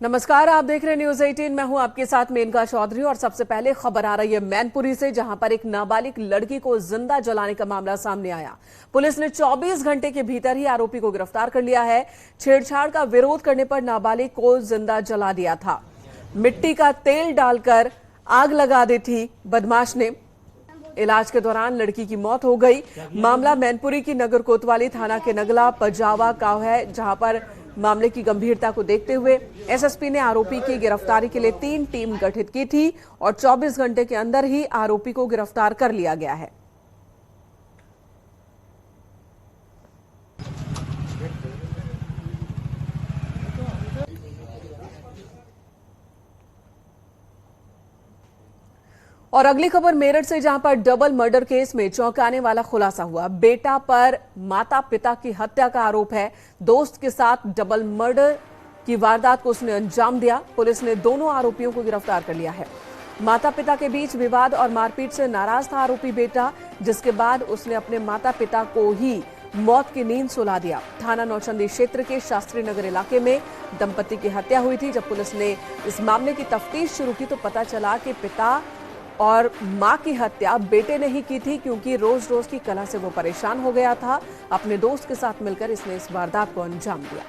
नमस्कार, आप देख रहे हैं न्यूज 18। मैं हूं आपके साथ मेनका चौधरी और सबसे पहले खबर आ रही है मैनपुरी से, जहां पर एक नाबालिग लड़की को जिंदा जलाने का मामला सामने आया। पुलिस ने 24 घंटे के भीतर ही आरोपी को गिरफ्तार कर लिया है। छेड़छाड़ का विरोध करने पर नाबालिग को जिंदा जला दिया था। मिट्टी का तेल डालकर आग लगा दी थी बदमाश ने। इलाज के दौरान लड़की की मौत हो गई। मामला मैनपुरी की नगर कोतवाली थाना के नगला पजावा गांव है, जहां पर मामले की गंभीरता को देखते हुए एसएसपी ने आरोपी की गिरफ्तारी के लिए 3 टीम गठित की थी और 24 घंटे के अंदर ही आरोपी को गिरफ्तार कर लिया गया है। और अगली खबर मेरठ से, जहां पर डबल मर्डर केस में चौंकाने वाला खुलासा हुआ। बेटा पर माता पिता की हत्या का आरोप है। दोस्त के साथ डबल मर्डर की वारदात को उसने अंजाम दिया। पुलिस ने दोनों आरोपियों को गिरफ्तार कर लिया है। माता पिता के बीच विवाद और मारपीट से नाराज था आरोपी बेटा, जिसके बाद उसने अपने माता पिता को ही मौत की नींद सुला दिया। थाना नौचंदी क्षेत्र के शास्त्री नगर इलाके में दंपति की हत्या हुई थी। जब पुलिस ने इस मामले की तफ्तीश शुरू की तो पता चला कि पिता और मां की हत्या बेटे ने ही की थी, क्योंकि रोज रोज की कलह से वो परेशान हो गया था। अपने दोस्त के साथ मिलकर इसने इस वारदात को अंजाम दिया।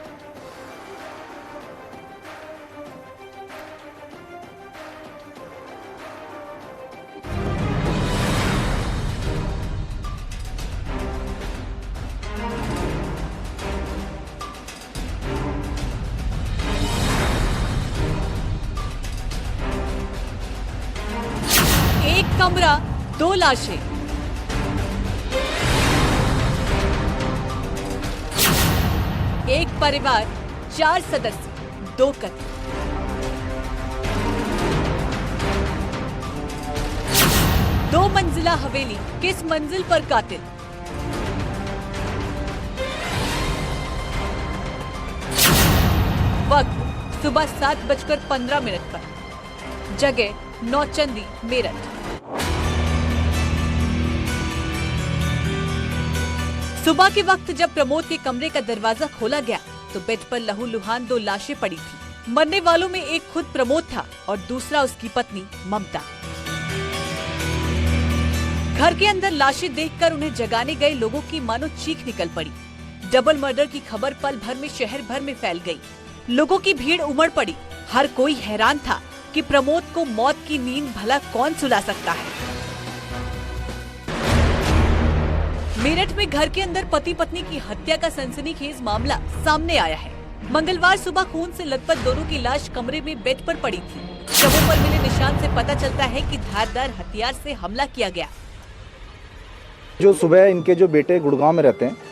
एक कमरा, 2 लाशें। एक परिवार, 4 सदस्य, 2 कत्ल। दो मंजिला हवेली, किस मंजिल पर कातिल? वक्त सुबह 7:15 पर। जगह नौचंदी, मेरठ। सुबह के वक्त जब प्रमोद के कमरे का दरवाजा खोला गया तो बेड पर लहूलुहान 2 लाशें पड़ी थी। मरने वालों में एक खुद प्रमोद था और दूसरा उसकी पत्नी ममता। घर के अंदर लाशें देखकर उन्हें जगाने गए लोगों की मानो चीख निकल पड़ी। डबल मर्डर की खबर पल भर में शहर भर में फैल गई। लोगों की भीड़ उमड़ पड़ी। हर कोई हैरान था कि प्रमोद को मौत की नींद भला कौन सुला सकता है। मेरठ में घर के अंदर पति पत्नी की हत्या का सनसनीखेज मामला सामने आया है। मंगलवार सुबह खून से लथपथ दोनों की लाश कमरे में बेड पर पड़ी थी। शवों पर मिले निशान से पता चलता है कि धारदार हथियार से हमला किया गया। जो सुबह इनके जो बेटे गुड़गांव में रहते हैं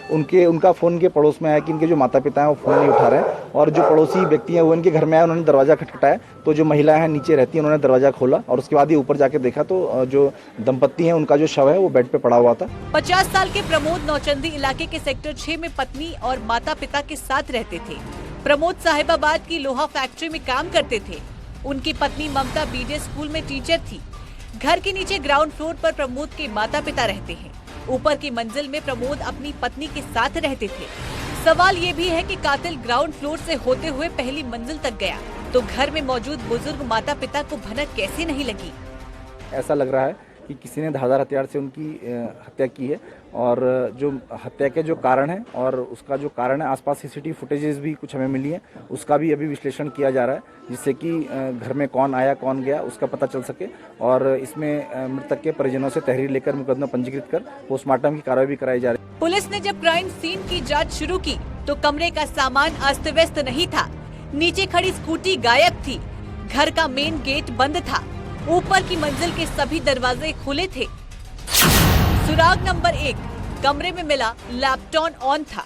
उनका फ़ोन के पड़ोस में आया कि इनके जो माता पिता हैं वो फ़ोन नहीं उठा रहे हैं, और जो पड़ोसी व्यक्ति हैं वो इनके घर में आए। उन्होंने दरवाज़ा खटखटाया तो जो महिला है नीचे रहती है, उन्होंने दरवाज़ा खोला और उसके बाद ही ऊपर जाके देखा तो जो दंपत्ति हैं उनका जो शव है वो बेड पे पड़ा हुआ था। 50 साल के प्रमोद नौचंदी इलाके के सेक्टर 6 में पत्नी और माता पिता के साथ रहते थे। प्रमोद साहिबाबाद की लोहा फैक्ट्री में काम करते थे। उनकी पत्नी ममता बीडे स्कूल में टीचर थी। घर के नीचे ग्राउंड फ्लोर पर प्रमोद के माता पिता रहते हैं। ऊपर की मंजिल में प्रमोद अपनी पत्नी के साथ रहते थे। सवाल ये भी है कि कातिल ग्राउंड फ्लोर से होते हुए पहली मंजिल तक गया तो घर में मौजूद बुजुर्ग माता पिता को भनक कैसे नहीं लगी। ऐसा लग रहा है कि किसी ने धारदार हथियार से उनकी हत्या की है, और जो हत्या के जो कारण है और उसका जो कारण है, आसपास सीसीटीवी फुटेजेस भी कुछ हमें मिली है, उसका भी अभी विश्लेषण किया जा रहा है, जिससे कि घर में कौन आया कौन गया उसका पता चल सके। और इसमें मृतक के परिजनों से तहरीर लेकर मुकदमा पंजीकृत कर पोस्टमार्टम की कार्रवाई भी कराई जा रही है। पुलिस ने जब क्राइम सीन की जाँच शुरू की तो कमरे का सामान अस्त व्यस्त नहीं था। नीचे खड़ी स्कूटी गायब थी। घर का मेन गेट बंद था। ऊपर की मंजिल के सभी दरवाजे खुले थे। सुराग नंबर 1, कमरे में मिला लैपटॉप ऑन था,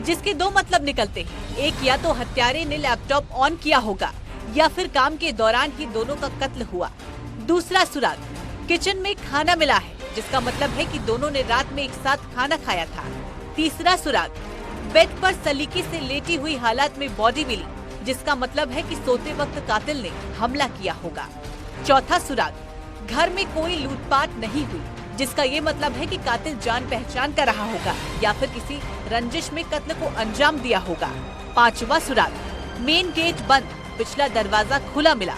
जिसके 2 मतलब निकलते हैं। एक, या तो हत्यारे ने लैपटॉप ऑन किया होगा या फिर काम के दौरान ही दोनों का कत्ल हुआ। दूसरा सुराग, किचन में खाना मिला है, जिसका मतलब है कि दोनों ने रात में एक साथ खाना खाया था। तीसरा सुराग, बेड पर सलीके से लेटी हुई हालत में बॉडी मिली, जिसका मतलब है कि सोते वक्त कातिल ने हमला किया होगा। चौथा सुराग, घर में कोई लूटपाट नहीं हुई, जिसका ये मतलब है कि कातिल जान पहचान का रहा होगा या फिर किसी रंजिश में कत्ल को अंजाम दिया होगा। 5वां सुराग, मेन गेट बंद पिछला दरवाजा खुला मिला,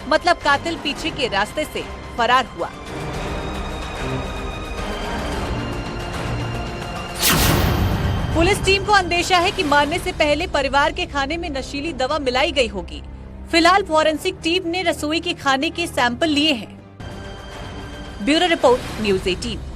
मतलब कातिल पीछे के रास्ते से फरार हुआ। पुलिस टीम को अंदेशा है कि मारने से पहले परिवार के खाने में नशीली दवा मिलाई गई होगी। फिलहाल फॉरेंसिक टीम ने रसोई के खाने के सैंपल लिए हैं। Bureau report, news 18।